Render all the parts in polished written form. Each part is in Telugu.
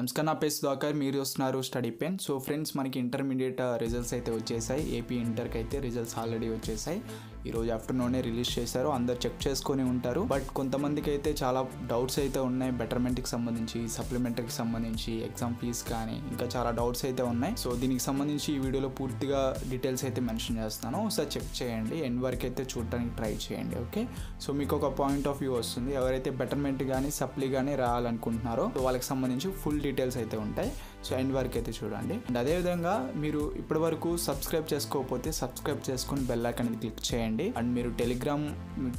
నమస్కారం, నా పేరు సుధాకర్. మీరు చూస్తున్నారు స్టడీ పెన్. సో ఫ్రెండ్స్, మనకి ఇంటర్మీడియట్ రిజల్ట్స్ అయితే వచ్చేసాయి. ఏపీ ఇంటర్కి అయితే రిజల్ట్స్ ఆల్రెడీ వచ్చేసాయి. ఈరోజు ఆఫ్టర్నూనే రిలీజ్ చేశారు. అందరు చెక్ చేసుకొని ఉంటారు. బట్ కొంతమందికి అయితే చాలా డౌట్స్ అయితే ఉన్నాయి. బెటర్మెంట్కి సంబంధించి, సప్లిమెంటరీకి సంబంధించి, ఎగ్జామ్ ఫీజ్ కానీ ఇంకా చాలా డౌట్స్ అయితే ఉన్నాయి. సో దీనికి సంబంధించి ఈ వీడియోలో పూర్తిగా డీటెయిల్స్ అయితే మెన్షన్ చేస్తాను. ఒకసారి చెక్ చేయండి, ఎండ్ వరకు అయితే చూడడానికి ట్రై చేయండి. ఓకే, సో మీకు ఒక పాయింట్ ఆఫ్ వ్యూ వస్తుంది. ఎవరైతే బెటర్మెంట్ కానీ సప్లీ కానీ రాయాలనుకుంటున్నారో వాళ్ళకి సంబంధించి ఫుల్ డీటెయిల్స్ అయితే ఉంటాయి. సో ఎండ్ వరకు అయితే చూడండి. అండ్ అదేవిధంగా మీరు ఇప్పటి వరకు సబ్స్క్రైబ్ చేసుకోకపోతే సబ్స్క్రైబ్ చేసుకుని బెల్ ఐకాన్ అనేది క్లిక్ చేయండి. అండ్ మీరు టెలిగ్రామ్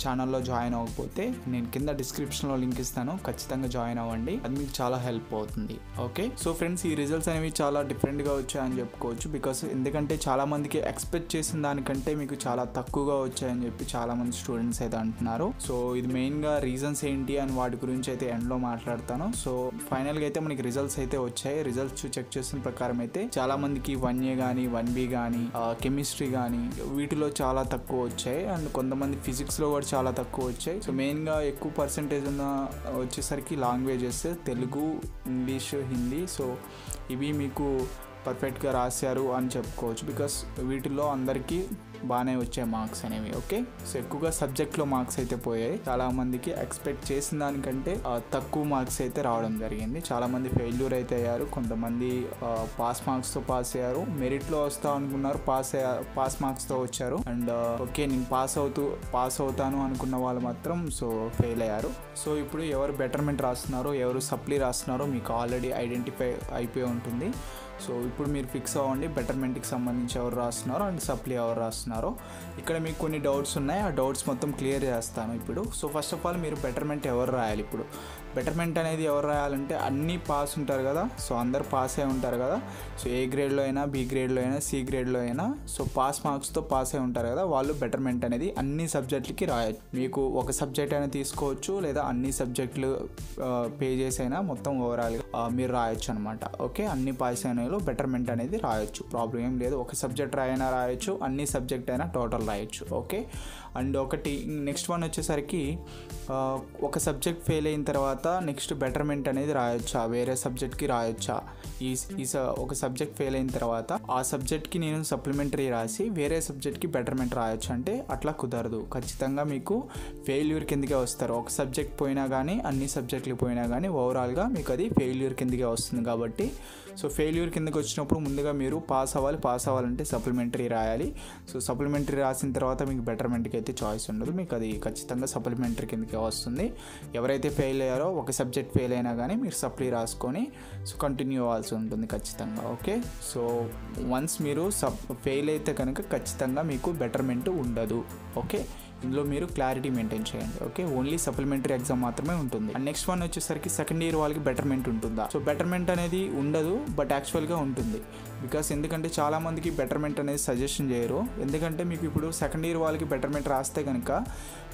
ఛానల్లో జాయిన్ అవ్వకపోతే నేను కింద డిస్క్రిప్షన్లో లింక్ ఇస్తాను, ఖచ్చితంగా జాయిన్ అవ్వండి. అది మీకు చాలా హెల్ప్ అవుతుంది. ఓకే, సో ఫ్రెండ్స్, ఈ రిజల్ట్స్ అనేవి చాలా డిఫరెంట్గా వచ్చాయని చెప్పుకోవచ్చు. బికాస్ ఎందుకంటే చాలా మందికి ఎక్స్పెక్ట్ చేసిన దానికంటే మీకు చాలా తక్కువగా వచ్చాయని చెప్పి చాలా మంది స్టూడెంట్స్ అయితే అంటున్నారు. సో ఇది మెయిన్గా రీజన్స్ ఏంటి అని వాటి గురించి అయితే ఎండ్లో మాట్లాడతాను. సో ఫైనల్గా అయితే మనకి రిజల్ట్స్ అయితే వచ్చాయి. రిజల్ట్స్ చెక్ చేసిన ప్రకారం అయితే చాలా మందికి 1A కానీ 1B కానీ కెమిస్ట్రీ కానీ వీటిలో చాలా తక్కువ వచ్చాయి. అండ్ కొంతమంది ఫిజిక్స్ లో కూడా చాలా తక్కువ వచ్చాయి. సో మెయిన్ గా ఎక్కువ పర్సెంటేజ్ ఉన్న వచ్చేసరికి languages Telugu, English, Hindi. So ఇవి మీకు పర్ఫెక్ట్గా రాశారు అని చెప్పుకోవచ్చు. బికాస్ వీటిల్లో అందరికీ బాగానే వచ్చాయి మార్క్స్ అనేవి. ఓకే, సో ఎక్కువగా సబ్జెక్ట్లో మార్క్స్ అయితే పోయాయి. చాలా మందికి ఎక్స్పెక్ట్ చేసిన దానికంటే తక్కువ మార్క్స్ అయితే రావడం జరిగింది. చాలా మంది ఫెయిల్యూర్ అయితే అయ్యారు. కొంతమంది పాస్ మార్క్స్తో పాస్ అయ్యారు. మెరిట్లో వస్తా అనుకున్నారు, పాస్ మార్క్స్తో వచ్చారు. అండ్ ఓకే, నేను పాస్ అవుతాను అనుకున్న వాళ్ళు మాత్రం సో ఫెయిల్ అయ్యారు. సో ఇప్పుడు ఎవరు బెటర్మెంట్ రాస్తున్నారో, ఎవరు సప్లీ రాస్తున్నారో మీకు ఆల్రెడీ ఐడెంటిఫై అయిపోయి ఉంటుంది. సో ఇప్పుడు మీరు ఫిక్స్ అవ్వండి, బెటర్మెంట్కి సంబంధించి ఎవరు రాస్తున్నారో అండ్ సప్లీ ఎవరు రాస్తున్నారో. ఇక్కడ మీకు కొన్ని డౌట్స్ ఉన్నాయి, ఆ డౌట్స్ మొత్తం క్లియర్ చేస్తాను ఇప్పుడు. సో ఫస్ట్ ఆఫ్ ఆల్ మీరు బెటర్మెంట్ ఎవరు రాయాలి? ఇప్పుడు బెటర్మెంట్ అనేది ఎవరు రాయాలంటే అన్నీ పాస్ ఉంటారు కదా. సో అందరు పాస్ అయి ఉంటారు కదా. సో ఏ గ్రేడ్లో అయినా, బి గ్రేడ్లో అయినా, సి గ్రేడ్లో అయినా సో పాస్ మార్క్స్తో పాస్ అయి ఉంటారు కదా, వాళ్ళు బెటర్మెంట్ అనేది అన్ని సబ్జెక్టులకి రాయొచ్చు. మీకు ఒక సబ్జెక్ట్ అయినా తీసుకోవచ్చు, లేదా అన్ని సబ్జెక్టులు పేజెస్ అయినా మొత్తం ఓవరాల్గా మీరు రాయొచ్చు అనమాట. ఓకే, అన్ని పాస్ అయిన బెటర్మెంట్ అనేది రాయొచ్చు, ప్రాబ్లం ఏం లేదు. ఒక సబ్జెక్ట్ అయినా రాయొచ్చు, అన్ని సబ్జెక్ట్ అయినా టోటల్ రాయొచ్చు. ఓకే, అండ్ ఒకటి నెక్స్ట్ వన్ వచ్చేసరికి ఒక సబ్జెక్ట్ ఫెయిల్ అయిన తర్వాత నెక్స్ట్ బెటర్మెంట్ అనేది రాయొచ్చా, వేరే సబ్జెక్ట్కి రాయొచ్చా? ఒక సబ్జెక్ట్ ఫెయిల్ అయిన తర్వాత ఆ సబ్జెక్ట్కి నేను సప్లిమెంటరీ రాసి వేరే సబ్జెక్ట్కి బెటర్మెంట్ రాయొచ్చు అంటే అట్లా కుదరదు. ఖచ్చితంగా మీకు ఫెయిల్యూర్ కిందకే వస్తారు. ఒక సబ్జెక్ట్ పోయినా కానీ, అన్ని సబ్జెక్టులు పోయినా కానీ ఓవరాల్గా మీకు అది ఫెయిల్యూర్ కిందకే వస్తుంది. కాబట్టి సో ఫెయిల్యూర్ కిందకి వచ్చినప్పుడు ముందుగా మీరు పాస్ అవ్వాలంటే సప్లిమెంటరీ రాయాలి. సో సప్లిమెంటరీ రాసిన తర్వాత మీకు బెటర్మెంట్కి అయితే చాయిస్ ఉండదు, మీకు అది ఖచ్చితంగా సప్లిమెంటరీ కిందకే వస్తుంది. ఎవరైతే ఫెయిల్ అయ్యారో ఒక సబ్జెక్ట్ ఫెయిల్ అయినా కానీ మీరు సప్లీ రాసుకొని సో కంటిన్యూ అవ్వాల్సి ఉంటుంది ఖచ్చితంగా. ఓకే, సో వన్స్ మీరు ఫెయిల్ అయితే కనుక ఖచ్చితంగా మీకు బెటర్మెంట్ ఉండదు. ఓకే, ఇందులో మీరు క్లారిటీ మెయింటైన్ చేయండి. ఓకే, ఓన్లీ సప్లిమెంటరీ ఎగ్జామ్ మాత్రమే ఉంటుంది. అండ్ నెక్స్ట్ వన్ వచ్చేసరికి సెకండ్ ఇయర్ వాళ్ళకి బెటర్మెంట్ ఉంటుందా? సో బెటర్మెంట్ అనేది ఉండదు, బట్ యాక్చువల్గా ఉంటుంది. బికాస్ ఎందుకంటే చాలా మందికి బెటర్మెంట్ అనేది సజెషన్ చేయరు. ఎందుకంటే మీకు ఇప్పుడు సెకండ్ ఇయర్ వాళ్ళకి బెటర్మెంట్ రాస్తే కనుక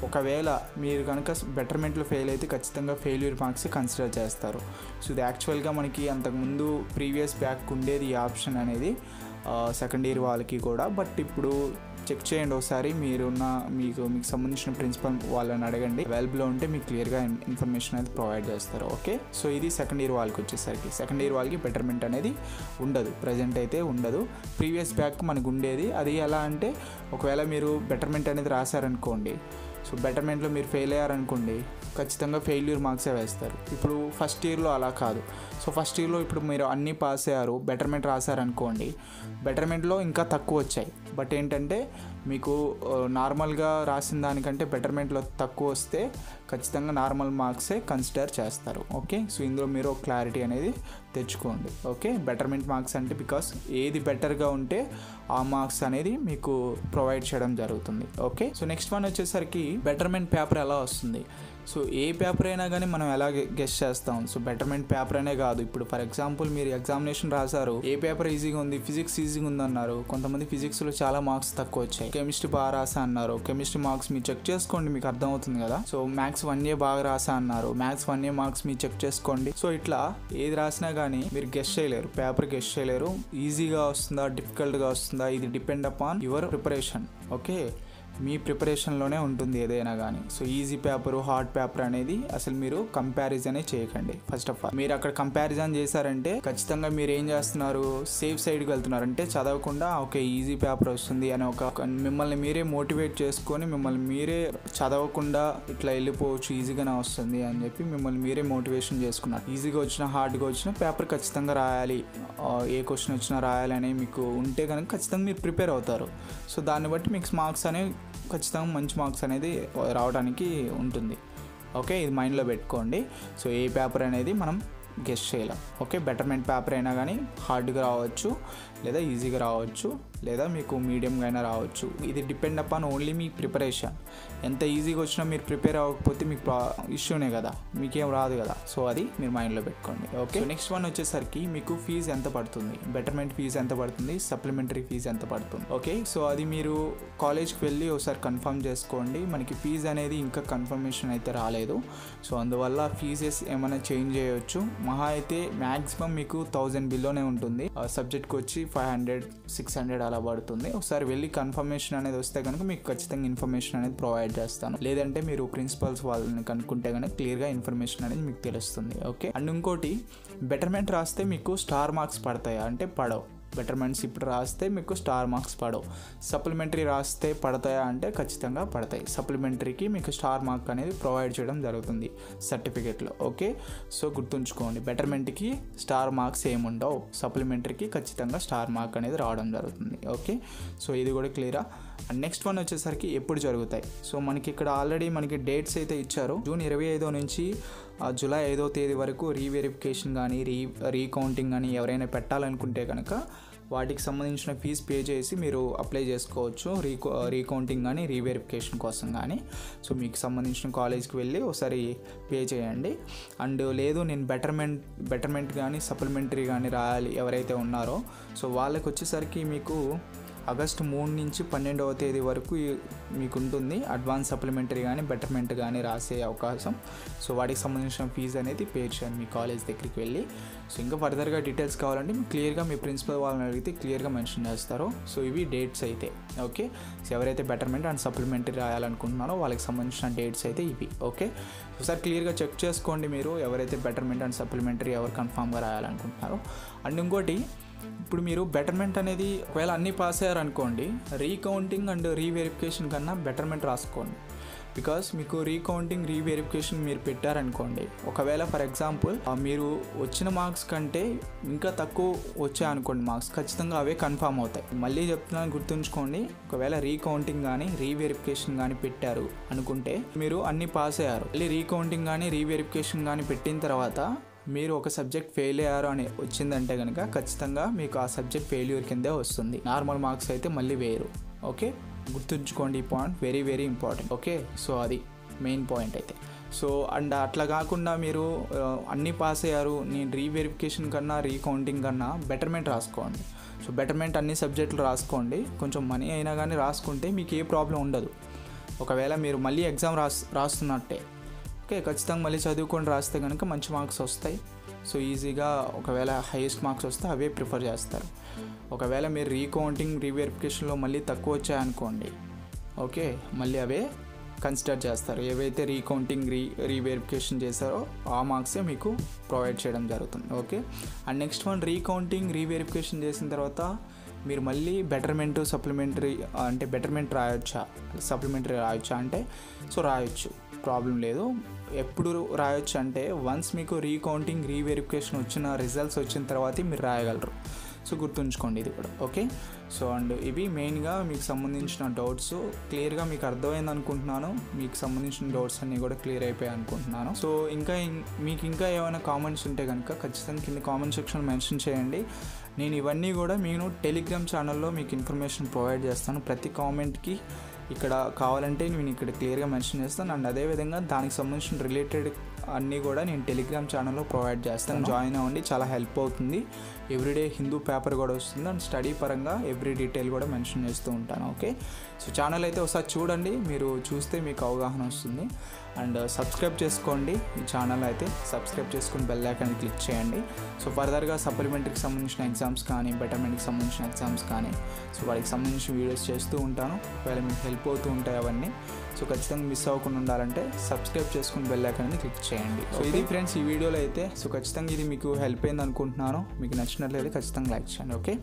ఒకవేళ మీరు కనుక బెటర్మెంట్లో ఫెయిల్ అయితే ఖచ్చితంగా ఫెయిల్యూర్ మార్క్స్ కన్సిడర్ చేస్తారు. సో ఇది యాక్చువల్గా మనకి అంతకుముందు ప్రీవియస్ బ్యాక్ ఉండేది ఈ ఆప్షన్ అనేది సెకండ్ ఇయర్ వాళ్ళకి కూడా. బట్ ఇప్పుడు చెక్ చేయండి ఒకసారి, మీకు సంబంధించిన ప్రిన్సిపల్ వాళ్ళని అడగండి, అవైలబుల్లో ఉంటే మీకు క్లియర్గా ఇన్ఫర్మేషన్ అనేది ప్రొవైడ్ చేస్తారు. ఓకే, సో ఇది సెకండ్ ఇయర్ వాళ్ళకి వచ్చేసరికి సెకండ్ ఇయర్ వాళ్ళకి బెటర్మెంట్ అనేది ఉండదు, ప్రజెంట్ అయితే ఉండదు. ప్రీవియస్ బ్యాక్ మనకు ఉండేది. అది ఎలా అంటే ఒకవేళ మీరు బెటర్మెంట్ అనేది రాశారనుకోండి, సో బెటర్మెంట్లో మీరు ఫెయిల్ అయ్యారనుకోండి, ఖచ్చితంగా ఫెయిల్యూర్ మార్క్సే వేస్తారు. ఇప్పుడు ఫస్ట్ ఇయర్లో అలా కాదు. సో ఫస్ట్ ఇయర్లో ఇప్పుడు మీరు అన్నీ పాస్ అయ్యారు, బెటర్మెంట్ రాశారనుకోండి, బెటర్మెంట్లో ఇంకా తక్కువ వచ్చాయి. బట్ ఏంటంటే మీకు నార్మల్గా రాసిన దానికంటే బెటర్మెంట్లో తక్కువ వస్తే ఖచ్చితంగా నార్మల్ మార్క్సే కన్సిడర్ చేస్తారు. ఓకే, సో ఇందులో మీరు క్లారిటీ అనేది తెచ్చుకోండి. ఓకే, బెటర్మెంట్ మార్క్స్ అంటే బికాస్ ఏది బెటర్గా ఉంటే ఆ మార్క్స్ అనేది మీకు ప్రొవైడ్ చేయడం జరుగుతుంది. ఓకే, సో నెక్స్ట్ వన్ వచ్చేసరికి బెటర్మెంట్ పేపర్ ఎలా వస్తుంది? సో ఏ పేపర్ అయినా కానీ మనం ఎలా గెస్ట్ చేస్తాం? సో బెటర్మెంట్ పేపర్ అనే కాదు, ఇప్పుడు ఫర్ ఎగ్జాంపుల్ మీరు ఎగ్జామినేషన్ రాశారు, ఏ పేపర్ ఈజీగా ఉంది, ఫిజిక్స్ ఈజీగా ఉంది అన్నారు, కొంతమంది ఫిజిక్స్లో చాలా మార్క్స్ తక్కువ వచ్చాయి. కెమిస్ట్రీ బాగా రాసా అన్నారు, కెమిస్ట్రీ మార్క్స్ మీరు చెక్ చేసుకోండి, మీకు అర్థమవుతుంది కదా. సో మ్యాథ్స్ 1A బాగా రాసా అన్నారు, మ్యాథ్స్ 1A మార్క్స్ మీరు చెక్ చేసుకోండి. సో ఇట్లా ఏది రాసినా కానీ మీరు గెస్ట్ చేయలేరు, పేపర్ గెస్ట్ చేయలేరు. ఈజీగా వస్తుందా, డిఫికల్ట్గా వస్తుందా, ఇది depend upon your preparation. Okay, మీ ప్రిపరేషన్లోనే ఉంటుంది ఏదైనా కానీ. So easy paper hard paper అనేది అసలు మీరు కంపారిజనే చేయకండి. ఫస్ట్ ఆఫ్ ఆల్ మీరు అక్కడ కంపారిజన్ చేశారంటే ఖచ్చితంగా మీరు ఏం చేస్తున్నారు, సేఫ్ సైడ్కి వెళ్తున్నారు. అంటే చదవకుండా ఓకే ఈజీ పేపర్ వస్తుంది అని ఒక మిమ్మల్ని మీరే మోటివేట్ చేసుకొని మిమ్మల్ని మీరే చదవకుండా ఇట్లా వెళ్ళిపోవచ్చు, ఈజీగానే వస్తుంది అని చెప్పి మిమ్మల్ని మీరే మోటివేషన్ చేసుకున్నారు. ఈజీగా వచ్చినా హార్డ్గా వచ్చినా పేపర్ ఖచ్చితంగా రాయాలి, ఏ క్వశ్చన్ వచ్చినా రాయాలి అని మీకు ఉంటే కనుక ఖచ్చితంగా మీరు ప్రిపేర్ అవుతారు. సో దాన్ని బట్టి మీకు మార్క్స్ అనేవి ఖచ్చితంగా మంచి మార్క్స్ అనేది రావడానికి ఉంటుంది. ఓకే, ఇది మైండ్లో పెట్టుకోండి. సో ఏ పేపర్ అనేది మనం గెస్ చేయలేం. ఓకే, బెటర్మెంట్ పేపర్ అయినా కానీ హార్డ్గా రావచ్చు, లేదా ఈజీగా రావచ్చు, లేదా మీకు మీడియంగా అయినా రావచ్చు. ఇది డిపెండ్ అపాన్ ఓన్లీ మీ ప్రిపరేషన్. ఎంత ఈజీగా వచ్చినా మీరు ప్రిపేర్ అవ్వకపోతే మీకు ఇష్యూనే కదా, మీకేం రాదు కదా. సో అది మీరు మైండ్లో పెట్టుకోండి. ఓకే, నెక్స్ట్ వన్ వచ్చేసరికి మీకు ఫీజు ఎంత పడుతుంది, బెటర్మెంట్ ఫీజు ఎంత పడుతుంది, సప్లిమెంటరీ ఫీజు ఎంత పడుతుంది. ఓకే, సో అది మీరు కాలేజ్కి వెళ్ళి ఒకసారి కన్ఫర్మ్ చేసుకోండి. మనకి ఫీజు అనేది ఇంకా కన్ఫర్మేషన్ అయితే రాలేదు. సో అందువల్ల ఫీజెస్ ఏమైనా చేంజ్ చేయవచ్చు. మహా అయితే మ్యాక్సిమం మీకు 1000 బిల్లోనే ఉంటుంది. సబ్జెక్ట్కి వచ్చి 500-600 అలా పడుతుంది. ఒకసారి వెళ్ళి కన్ఫర్మేషన్ అనేది వస్తే కనుక మీకు ఖచ్చితంగా ఇన్ఫర్మేషన్ అనేది ప్రొవైడ్ చేస్తాను. లేదంటే మీరు ప్రిన్సిపల్స్ వాళ్ళని కనుక్కుంటే కనుక క్లియర్గా ఇన్ఫర్మేషన్ అనేది మీకు తెలుస్తుంది. ఓకే, అండ్ ఇంకోటి బెటర్మెంట్ రాస్తే మీకు స్టార్ మార్క్స్ పడతాయా అంటే పడవు. బెటర్మెంట్స్ ఇప్పుడు రాస్తే మీకు స్టార్ మార్క్స్ పడవు. సప్లిమెంటరీ రాస్తే పడతాయా అంటే ఖచ్చితంగా పడతాయి. సప్లిమెంటరీకి మీకు స్టార్ మార్క్ అనేది ప్రొవైడ్ చేయడం జరుగుతుంది సర్టిఫికేట్లో. ఓకే, సో గుర్తుంచుకోండి, బెటర్మెంట్కి స్టార్ మార్క్స్ ఏముండవు, సప్లిమెంటరీకి ఖచ్చితంగా స్టార్ మార్క్ అనేది రావడం జరుగుతుంది. ఓకే, సో ఇది కూడా క్లియరా. అండ్ నెక్స్ట్ వన్ వచ్చేసరికి ఎప్పుడు జరుగుతాయి. సో మనకి ఇక్కడ ఆల్రెడీ మనకి డేట్స్ అయితే ఇచ్చారు. జూన్ 25 నుంచి జూలై 5వ తేదీ వరకు రీవెరిఫికేషన్ కానీ రీకౌంటింగ్ కానీ ఎవరైనా పెట్టాలనుకుంటే కనుక వాటికి సంబంధించిన ఫీజు పే చేసి మీరు అప్లై చేసుకోవచ్చు, రీకౌంటింగ్ కానీ రీవెరిఫికేషన్ కోసం కానీ. సో మీకు సంబంధించిన కాలేజ్కి వెళ్ళి ఒకసారి పే చేయండి. అండ్ లేదు నేను బెటర్మెంట్ కానీ సప్లిమెంటరీ కానీ రాయాలి ఎవరైతే ఉన్నారో సో వాళ్ళకి వచ్చేసరికి మీకు ఆగస్టు 3 నుంచి 12వ తేదీ వరకు మీకు ఉంటుంది అడ్వాన్స్ సప్లిమెంటరీ కానీ బెటర్మెంట్ కానీ రాసే అవకాశం. సో వాటికి సంబంధించిన ఫీజు అనేది పే చేయండి మీ కాలేజ్ దగ్గరికి వెళ్ళి. సో ఇంకా ఫర్దర్గా డీటెయిల్స్ కావాలంటే మీకు క్లియర్గా మీ ప్రిన్సిపల్ వాళ్ళని అడిగితే క్లియర్గా మెన్షన్ చేస్తారు. సో ఇవి డేట్స్ అయితే. ఓకే, సో ఎవరైతే బెటర్మెంట్ అండ్ సప్లిమెంటరీ రాయాలనుకుంటున్నారో వాళ్ళకి సంబంధించిన డేట్స్ అయితే ఇవి. ఓకే, ఒకసారి క్లియర్గా చెక్ చేసుకోండి మీరు ఎవరైతే బెటర్మెంట్ అండ్ సప్లిమెంటరీ ఎవరు కన్ఫామ్గా రాయాలనుకుంటున్నారో. అండ్ ఇంకోటి, ఇప్పుడు మీరు బెటర్మెంట్ అనేది ఒకవేళ అన్నీ పాస్ అయ్యారనుకోండి, రీకౌంటింగ్ అండ్ రీవెరిఫికేషన్ కన్నా బెటర్మెంట్ రాసుకోండి. బికాస్ మీకు రీకౌంటింగ్ రీవెరిఫికేషన్ మీరు పెట్టారనుకోండి, ఒకవేళ ఫర్ ఎగ్జాంపుల్ మీరు వచ్చిన మార్క్స్ కంటే ఇంకా తక్కువ వచ్చాయనుకోండి మార్క్స్, ఖచ్చితంగా అవే కన్ఫామ్ అవుతాయి. మళ్ళీ చెప్తున్నాను గుర్తుంచుకోండి, ఒకవేళ రీకౌంటింగ్ కానీ రీవెరిఫికేషన్ కానీ పెట్టారు అనుకుంటే మీరు అన్నీ పాస్ అయ్యారు, మళ్ళీ రీకౌంటింగ్ కానీ రీవెరిఫికేషన్ కానీ పెట్టిన తర్వాత మీరు ఒక సబ్జెక్ట్ ఫెయిల్ అయ్యారు అని వచ్చిందంటే కనుక ఖచ్చితంగా మీకు ఆ సబ్జెక్ట్ ఫెయిల్యూర్ కిందే వస్తుంది. నార్మల్ మార్క్స్ అయితే మళ్ళీ వేరు. ఓకే, గుర్తుంచుకోండి ఈ point, very very important. Okay, so అది మెయిన్ పాయింట్ అయితే. సో అండ్ అట్లా కాకుండా మీరు అన్నీ పాస్ అయ్యారు, నేను రీవెరిఫికేషన్ కన్నా రీకౌంటింగ్ కన్నా బెటర్మెంట్ రాసుకోండి. సో బెటర్మెంట్ అన్ని సబ్జెక్టులు రాసుకోండి, కొంచెం మనీ అయినా కానీ రాసుకుంటే మీకు ఏ ప్రాబ్లం ఉండదు. ఒకవేళ మీరు మళ్ళీ ఎగ్జామ్ రాస్తున్నట్టే ఓకే, ఖచ్చితంగా మళ్ళీ చదువుకొని రాస్తే కనుక మంచి మార్క్స్ వస్తాయి. సో ఈజీగా ఒకవేళ హైయెస్ట్ మార్క్స్ వస్తే అవే ప్రిఫర్ చేస్తారు. ఒకవేళ మీరు రీకౌంటింగ్ రీవెరిఫికేషన్లో మళ్ళీ తక్కువ వచ్చాయనుకోండి, ఓకే మళ్ళీ అవే కన్సిడర్ చేస్తారు. ఏవైతే రీకౌంటింగ్ రీవెరిఫికేషన్ చేశారో ఆ మార్క్సే మీకు ప్రొవైడ్ చేయడం జరుగుతుంది. Okay, and next one, recounting reverification చేసిన తర్వాత మీరు మళ్ళీ బెటర్మెంట్ సప్లిమెంటరీ అంటే బెటర్మెంట్ రాయొచ్చా సప్లిమెంటరీ రాయొచ్చా అంటే సో రాయొచ్చు, ప్రాబ్లం లేదు. ఎప్పుడు రాయొచ్చు అంటే వన్స్ మీకు రీకౌంటింగ్ రీవెరిఫికేషన్ వచ్చిన రిజల్ట్స్ వచ్చిన తర్వాతే మీరు రాయగలరు. సో గుర్తుంచుకోండి ఇది కూడా. ఓకే, సో అండ్ ఇవి మెయిన్గా మీకు సంబంధించిన డౌట్స్. క్లియర్గా మీకు అర్థమైంది అనుకుంటున్నాను, మీకు సంబంధించిన డౌట్స్ అన్నీ కూడా క్లియర్ అయిపోయాయి అనుకుంటున్నాను. సో మీకు ఇంకా ఏమైనా కామెంట్స్ ఉంటే కనుక ఖచ్చితంగా కింద కామెంట్ సెక్షన్ మెన్షన్ చేయండి. నేను ఇవన్నీ కూడా నేను టెలిగ్రామ్ ఛానల్లో మీకు ఇన్ఫర్మేషన్ ప్రొవైడ్ చేస్తాను. ప్రతి కామెంట్కి ఇక్కడ కావాలంటే నేను ఇక్కడ క్లియర్గా మెన్షన్ చేస్తాను. అండ్ అదేవిధంగా దానికి సంబంధించిన రిలేటెడ్ అన్నీ కూడా నేను టెలిగ్రామ్ ఛానల్లో ప్రొవైడ్ చేస్తాను. జాయిన్ అవ్వండి, చాలా హెల్ప్ అవుతుంది. ఎవ్రీడే హిందూ పేపర్ కూడా వస్తుంది అండ్ స్టడీ పరంగా ఎవ్రీ డీటెయిల్ కూడా మెన్షన్ చేస్తూ ఉంటాను. ఓకే, సో ఛానల్ అయితే ఒకసారి చూడండి, మీరు చూస్తే మీకు అవగాహన వస్తుంది. అండ్ సబ్స్క్రైబ్ చేసుకోండి ఈ ఛానల్ అయితే. సబ్స్క్రైబ్ చేసుకుని బెల్ ఐకాన్ క్లిక్ చేయండి. సో ఫర్దర్గా సప్లిమెంటరీకి సంబంధించిన ఎగ్జామ్స్ కానీ బెటర్మెంట్కి సంబంధించిన ఎగ్జామ్స్ కానీ సో వాటికి సంబంధించిన వీడియోస్ చేస్తూ ఉంటాను. ఒకవేళ మీకు హెల్ప్ అవుతూ ఉంటాయి అవన్నీ. సో ఖచ్చితంగా మిస్ అవ్వకుండా ఉండాలంటే సబ్స్క్రైబ్ చేసుకుని బెల్ ఐకాన్ క్లిక్ చేయండి. సో ఇది ఫ్రెండ్స్ ఈ వీడియోలో అయితే. సో ఖచ్చితంగా ఇది మీకు హెల్ప్ అయింది అనుకుంటున్నాను. మీకు నచ్చినట్లయితే ఖచ్చితంగా లైక్ చేయండి. ఓకే.